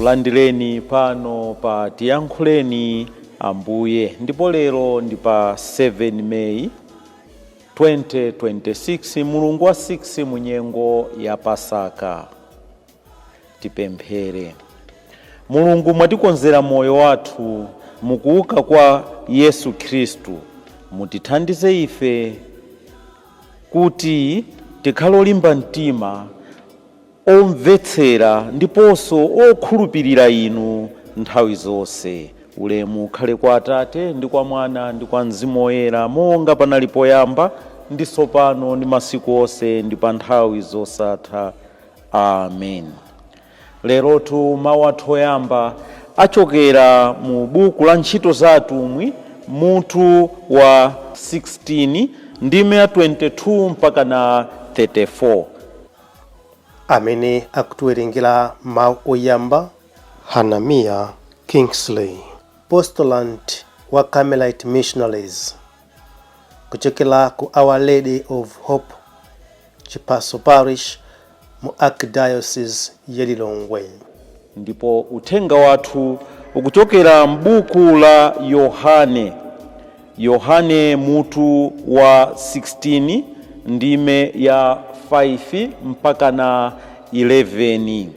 ndikulandireni pano pa Tiyankhuleni Ambuye, ndipo lero ndi pa 7 May 2026, mulungu wa 6 mu nyengo ya Pasaka. Tipemphere. Mulungu mwatikonzera moyo wathu mukuuka kwa Yesu Khristu, mutithandize ife kuti tikhale olimba mtima, omvetsera ndiponso okhulupirira inu nthawi zonse. Ulemu ukhale kwa Atate ndi kwa Mwana ndi kwa Mzimu Woyera, monga panali poyamba ndi tsopano ndi masiku onse ndi pa nthawi zosatha. Amen. Lerotu mawu athu oyamba achokera mu buku la Ntchito za Atumwi, mutu wa 16 ndime ya 22 mpaka na 34. Amene akutiwerengera mawu oyamba Hanamiya Kingsley, postulant wa Carmelite Missionaries, kuchokera ku Our Lady of Hope Chipaso Parish mu Archdiocese ya Lilongwe. Ndipo uthenga wathu ukuchokera m'buku la Yohane mutu wa 16 ndime ya 5 mpaka na 11.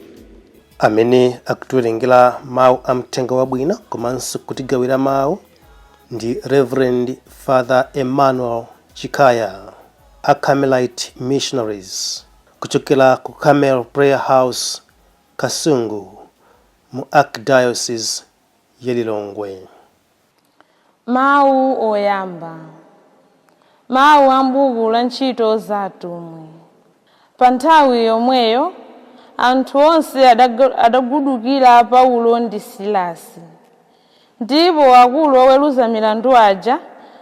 Amene akutiwerengera mawu amthenga wabwino komanso kutigawira mawu ndi Reverend Father Emmanuel Chikaya, a Carmelite Missionaries, kuchokera ku Carmel Prayer House Kasungu mu Archdiocese ya Lilongwe. Mawu oyamba. Mawu a m'buku la Ntchito za Atumwi. Pa nthawi yomweyo anthu onse adagudukira Paulo ndi Silasi, ndipo akulu oweruza milandu aja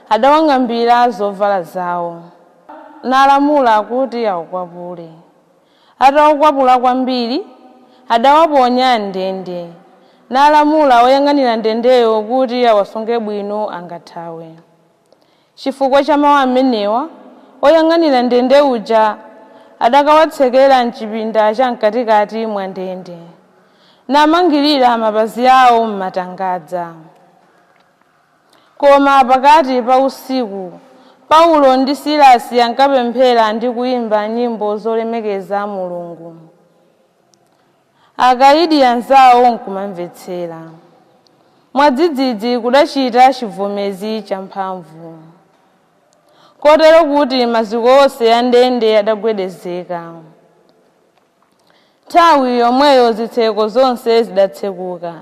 adawang'ambira zovala zawo, nalamula kuti awukwapule. Atawukwapula kwambiri, adawaponya ndende, nalamula oyang'anira ndendeyo kuti awasunge bwino angathawe. Chifukwa cha mawu amenewa, oyang'anira ndende uja adakawatsekera mchipinda cha mkatikati mwa ndende, namangirira mapazi awo m'matangadza. Koma pakati pa usiku, Paulo ndi Silasi ankapemphera ndi kuyimba nyimbo zolemekeza Mulungu. Akayidi anzawo nkumamvetsera. Mwadzidzidzi kudachita chivomezi champhamvu, kotero kuti maziko onse a ndende adagwedezeka. Nthawi yomweyo zitseko zonse zidatsekuka,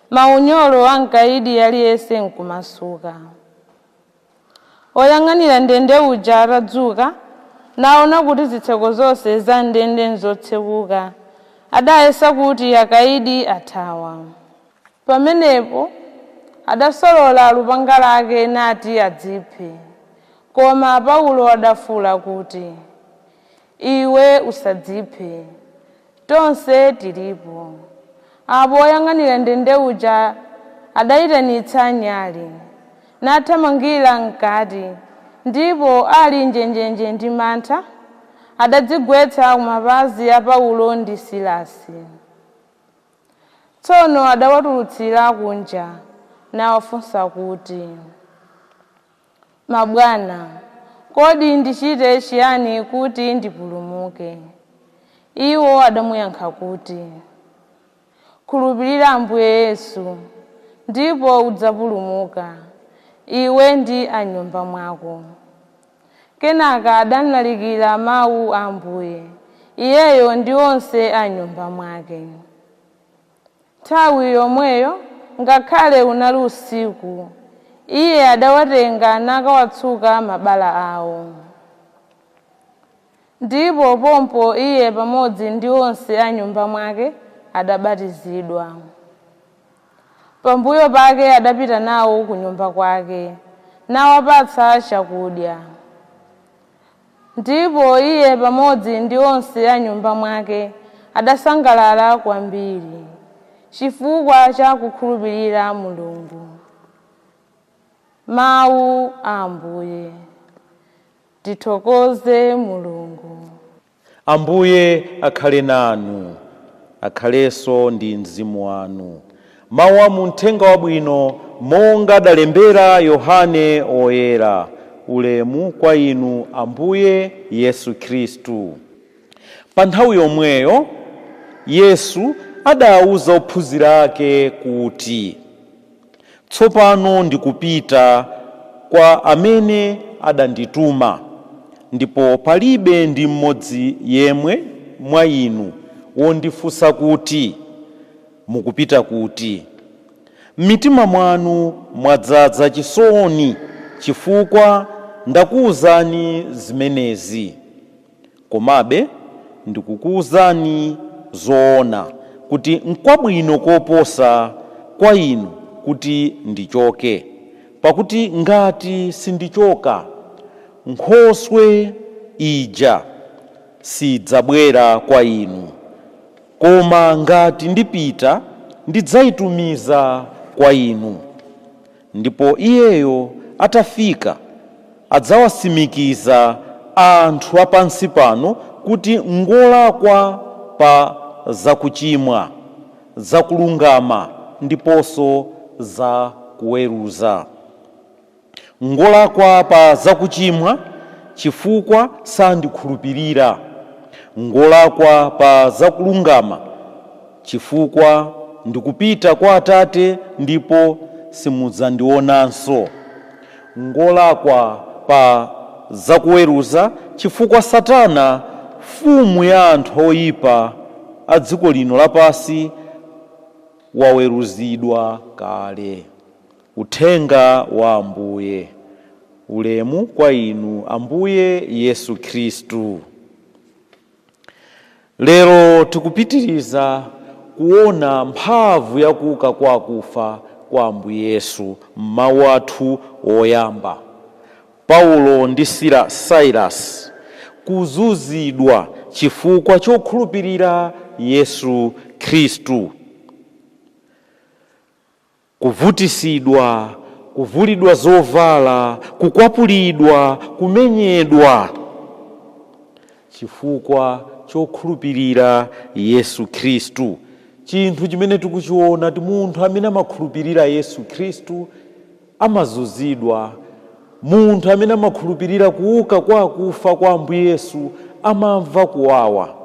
maunyolo a mkayidi aliyense nkumasuka. Oyang'anira ndende uja atadzuka, naona kuti zitseko zonse za ndende nzotsekuka, adayesa kuti akayidi athawa. Pamenepo adasolola lupanga lake nati adziphe. Koma Paulo adafuwula kuti, iwe usadziphe, tonse tilipo. Apo oyang'anira ndende uja adayitanitsa nyali, nathamangira mkati, ndipo ali njenjenje ndi mantha, adadzigwetsa kumapazi a Paulo ndi Silasi. Tsono adawatulutsira kunja, nawafunsa kuti, mabwana, kodi ndichite chiyani kuti ndipulumuke? Iwo adamuyankha kuti, khulupirira Ambuye Yesu, ndipo udzapulumuka, iwe ndi a nyumba mwako. Kenaka adalalikira mawu a Ambuye, iyeyo ndi onse a nyumba mwake. Nthawi yomweyo, ngakhale unali usiku, iye adawatenga nakawatsuka mabala awo. Ndipo pompo iye pamodzi ndi onse a nyumba mwake adabatizidwa. Pambuyo pake adapita nawo ku nyumba kwake, nawapatsa chakudya. Ndipo iye pamodzi ndi onse a nyumba mwake adasangalala kwambiri, chifukwa cha kukhulupirira Mulungu. Mawu a Ambuye. Tithokoze Mulungu. Ambuye akhale nanu. akhalenso ndi mzimu wanu. Mawu a Uthenga Wabwino monga adalembera Yohane Oyera. Ulemu kwa inu Ambuye Yesu Khristu. Pa nthawi yomweyo Yesu adawuza ophunzira ake kuti, tsopano ndikupita kwa amene adandituma, ndipo palibe ndi mmodzi yemwe mwa inu wondifunsa kuti, mukupita kuti? M'mitima mwanu mwadzaza chisoni chifukwa ndakuwuzani zimenezi. Komabe ndikukuwuzani zoona kuti n'kwabwino koposa kwa inu kuti ndichoke. Pakuti ngati sindichoka, Nkhoswe ija sidzabwera kwa inu. Koma ngati ndipita, ndidzayitumiza kwa inu. Ndipo iyeyo atafika, adzawasimikiza anthu apansi pano kuti ngolakwa pa zakuchimwa, zakulungama ndiponso za kuweruza. Ngolakwa pa zakuchimwa chifukwa sandikhulupirira, ngolakwa pa zakulungama chifukwa ndikupita kwa Atate ndipo simudzandionanso, ngolakwa pa zakuweruza chifukwa Satana, mfumu ya anthu oyipa a dziko lino lapansi, waweruzidwa kale. Uthenga wa Ambuye. Ulemu kwa inu Ambuye Yesu Khristu. Lero tikupitiriza kuona mphamvu ya kuuka kwa akufa kwa Ambuye Yesu m'mawu athu oyamba. Paulo ndi Silas kuzunzidwa chifukwa chokhulupirira Yesu Khristu, kuvutisidwa, kuvulidwa zovala, kukwapulidwa, kumenyedwa chifukwa chokhulupirira Yesu Khristu. Chinthu chimene tikuchiona ti munthu amene amakhulupirira Yesu Khristu amazunzidwa. Munthu amene amakhulupirira kuuka kwa akufa kwa Ambuye Yesu amamva kuwawa.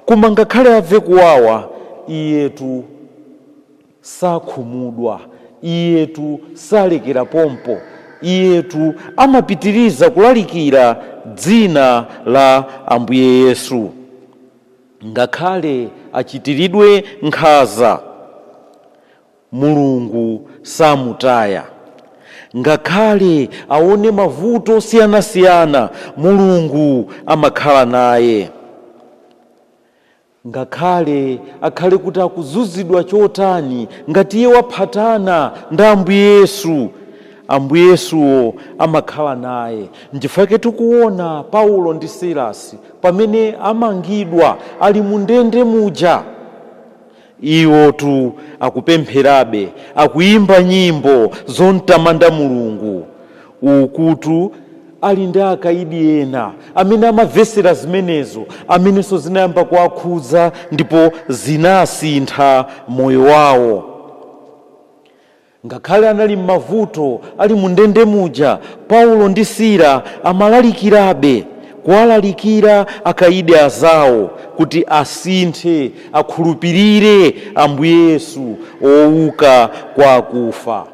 Koma ngakhale amve kuwawa, iyetu sakhumudwa, iyetu salekera pompo, iyetu amapitiriza kulalikira dzina la Ambuye Yesu. Ngakhale achitiridwe nkhanza, Mulungu samutaya. Ngakhale aone mavuto osiyanasiyana, Mulungu amakhala naye. Ngakhale akhale kuti akuzunzidwa chotani, ngati iye waphatana ndi Ambuye Yesu, Ambuye Yesuwo amakhala naye. N'chifukwa tikuona Paulo ndi Silasi pamene amangidwa ali mu ndende muja, iwotu akupempherabe, akuyimba nyimbo zontamanda Mulungu. Ukutu ali ndi akaidi ena amene amavesera zimenezo, amenenso zinayamba kuwakhudza ndipo zinasintha moyo wawo. Ngakhale anali m'mavuto, ali mu ndende muja, Paulo ndi Sila amalalikirabe, kuwalalikira akaidi azawo kuti asinthe, akhulupirire Ambuye Yesu ouka kwa akufa.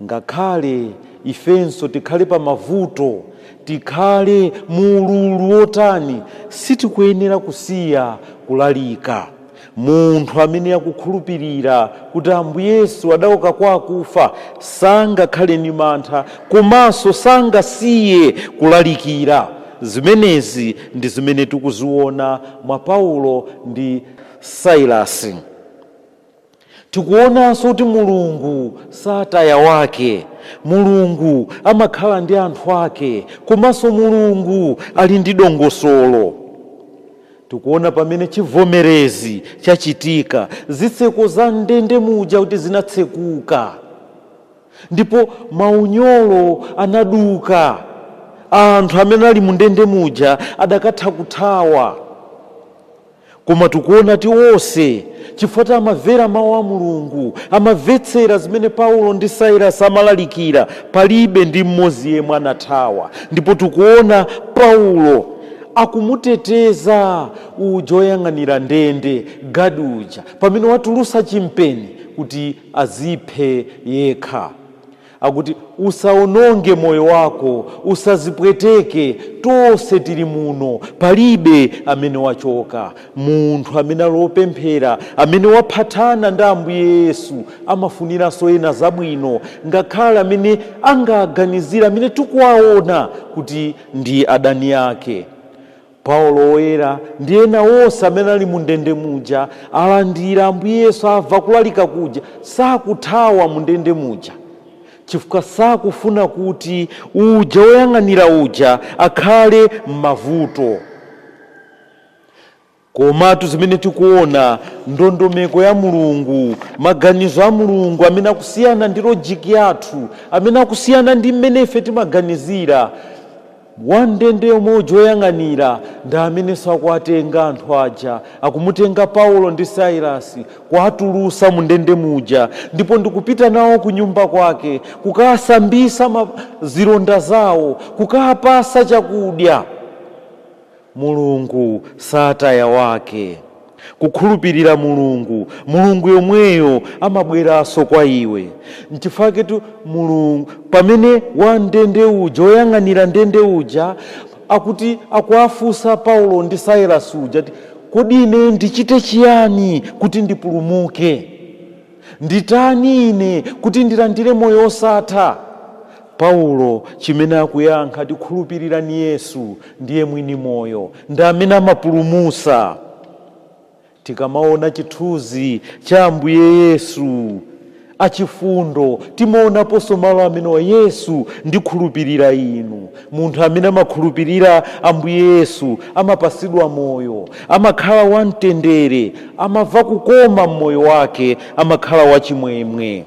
Ngakhale ifenso tikhale pa mavuto, tikhale mu ululu wotani, sitikuyenera kusiya kulalika. Munthu amene akukhulupirira kuti Ambuye Yesu adauka kwa akufa sangakhale ndi mantha, komanso sangasiye kulalikira. Zimenezi ndi zimene tikuziona mwa Paulo ndi Silasi. Tikuonanso kuti Mulungu sataya wake, Mulungu amakhala ndi anthu ake, komanso Mulungu ali ndi dongosolo. Tikuona pamene chivomerezi chachitika, zitseko za ndende muja kuti zinatsekuka, ndipo maunyolo anaduka. Anthu amene ali mu ndende muja adakatha kuthawa. koma tikuona ti onse chifukwa amamvera mawu a Mulungu, amamvetsera zimene Paulo ndi Silasi amalalikira, palibe ndi mmodzi yemwe anathawa. Ndipo tikuona Paulo akumuteteza uja oyang'anira ndende gadi uja pamene watulusa chimpeni kuti aziphe yekha. Akuti usaononge moyo wako, usazipweteke, tonse tili muno, palibe amene wachoka. Munthu amene alopemphera, amene waphatana ndi Ambuye Yesu, amafuniranso ena zabwino, ngakhale amene angaganizira, amene tikuwaona kuti ndi adani ake. Paulo oyera ndi ena onse amene ali mu ndende muja alandira Ambuye Yesu, abva kulalika kuja, sakuthawa mu ndende muja chifukwa sakufuna kuti uja oyang'anira uja akhale m'mavuto. Komatu zimene tikuona ndondomeko ya Mulungu, maganizo a Mulungu amene akusiyana ndi lojiki yathu, amene akusiyana ndi mmene ife timaganizira. Wandende yomwe uja oyang'anira ndi amene sakuwatenga anthu aja, akumutenga Paulo ndi Silasi kuwatulusa mu ndende muja, ndipo ndikupita nawo ku nyumba kwake kukawasambisa zilonda zawo, kukawapasa chakudya. Mulungu sataya wake. Kukhulupirira Mulungu, Mulungu yomweyo amabweranso kwa iwe. N'chifukwa tu Mulungu pamene wandende uja oyang'anira ndende uja akuti akuwafunsa Paulo ndi Silasi uja, kodi ine ndichite chiyani kuti ndipulumuke? Nditani ine kuti ndilandire moyo osatha? Paulo chimene akuyankha, tikhulupirirani Yesu, ndiye mwini moyo, ndi amene amapulumusa. Tikamaona chithunzi cha Ambuye Yesu achifundo, timaonaponso malo amene wa Yesu ndikhulupirira inu. Munthu amene amakhulupirira Ambuye Yesu amapasidwa moyo, amakhala wamtendere, amava kukoma mmoyo wake, amakhala wachimwemwe.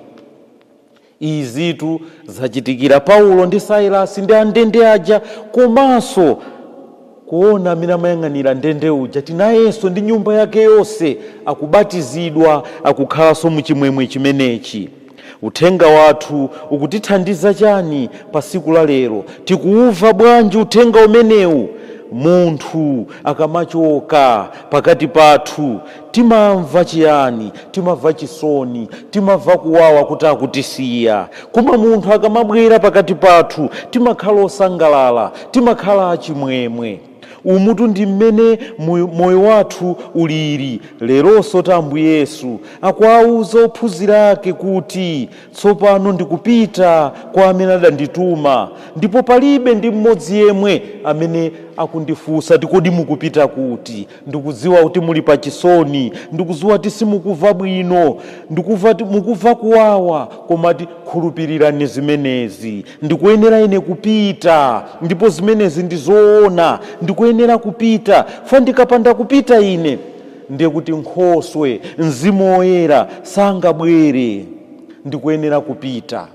Izitu zachitikira Paulo ndi Silasi ndi andende aja, komanso kuona amene amayang'anira ndende uja tinayenso ndi nyumba yake yonse akubatizidwa, akukhalanso muchimwemwe chimenechi. Uthenga wathu ukutithandiza chani pa siku la lero? Tikuuva bwanji uthenga umenewu? Munthu akamachoka pakati pathu timamva chiyani? Timamva chisoni, timamva kuwawa kuti akutisiya. Koma munthu akamabwera pakati pathu timakhala osangalala, timakhala achimwemwe. Umutu ndi mmene moyo wathu uliri. Leronso ta Ambuye Yesu akuwauza ophunzira ake kuti tsopano ndikupita kwa amene adandituma, ndipo palibe ndi mmodzi yemwe amene akundifunsa kodi mukupita kuti. Ndikudziwa kuti muli pa chisoni, ndikudziwa kuti simukuva bwino, ndikuva mukuva kuwawa, koma khulupirirani zimenezi. Ndikuyenera ine kupita, ndipo zimenezi ndizoona, ndikuyenera kupita. Fa ndikapanda kupita ine, ndiye kuti Nkhoswe, Mzimu Woyera sangabwere. Ndikuyenera kupita.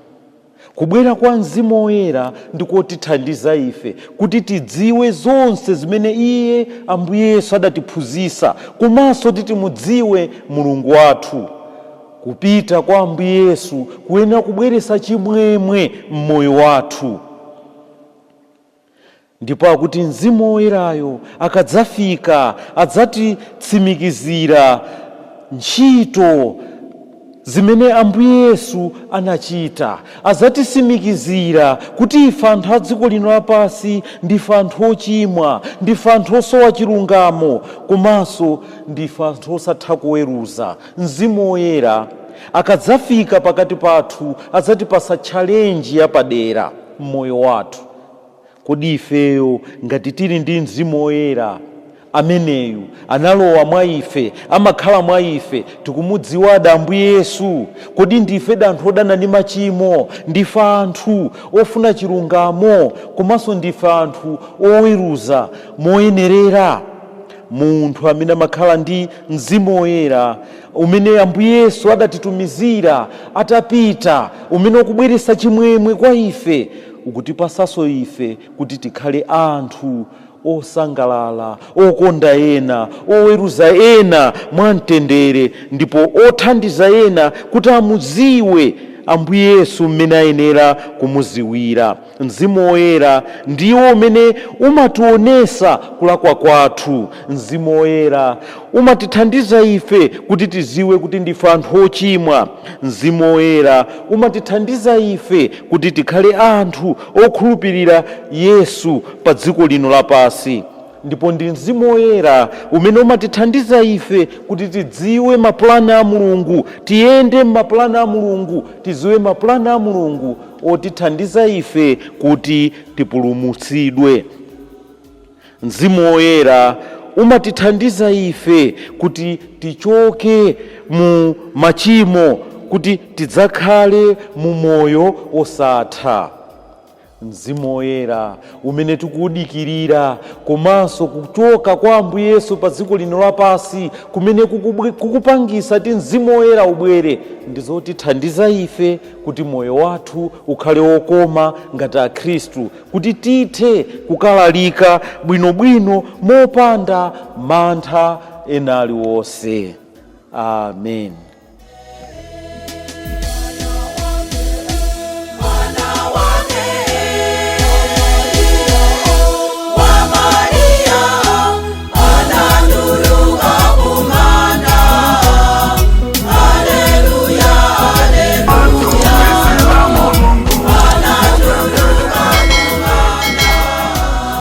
Kubwera kwa Mzimu Woyera ndikotithandiza ife kuti tidziwe zonse zimene Iye Ambuye Yesu adatiphunzitsa, komanso timudziwe Mulungu wathu. Kupita kwa Ambuye Yesu kuyenera kubweretsa chimwemwe mmoyo wathu. Ndipo akuti Mzimu Woyerayo akadzafika adzatitsimikizira ntchito zimene Ambuye Yesu anachita, adzatitsimikizira kuti ife anthu a dziko lino lapansi ndife anthu ochimwa, ndife anthu osowa chilungamo, komanso ndife anthu osatha kuweruza. Mzimu Woyera akadzafika pakati pathu adzatipasa challenge yapadera mmoyo wathu. Kodi ifeyo ngati tili ndi Mzimu Woyera ameneyu analowa mwa ife, amakhala mwa ife, tikumudziwada Ambuye Yesu, kodi ndife anthu odana ndi machimo, ndife anthu ofuna chilungamo, komanso ndife anthu oweruza moyenerera? Munthu amene amakhala ndi Mzimu Woyera umene Ambuye Yesu adatitumizira atapita, umene ukubweretsa chimwemwe kwa ife, ukutipasanso ife kuti tikhale anthu osangalala, okonda ena, oweruza ena mwamtendere, ndipo othandiza ena kuti amuziwe Ambuye Yesu mmene ayenera kumuziwira. Mzimu Woyera ndiwo umene umationesa kulakwa kwathu. Mzimu Woyera umatithandiza ife kuti tiziwe kuti ndife anthu ochimwa. Mzimu Woyera umatithandiza ife kuti tikhale anthu okhulupirira Yesu pa dziko lino lapasi. Ndipo ndi Mzimu Woyera umene umatithandiza ife kuti tidziwe mapulani a Mulungu, tiyende m'mapulani a Mulungu, tiziwe mapulani a Mulungu otithandiza ife kuti tipulumutsidwe. Mzimu Woyera umatithandiza ife kuti tichoke mu machimo, kuti tidzakhale mu moyo osatha. Mzimu Woyera umene tikuwudikirira, komanso kuchoka kwa Ambuye Yesu pa dziko lino lapasi kumene kukupangisa ti Mzimu Woyera ubwere, ndizotithandiza ife kuti moyo wathu ukhale wokoma ngati a Khristu, kuti tithe kukalalika bwinobwino mopanda mantha ena aliwonse. Amen.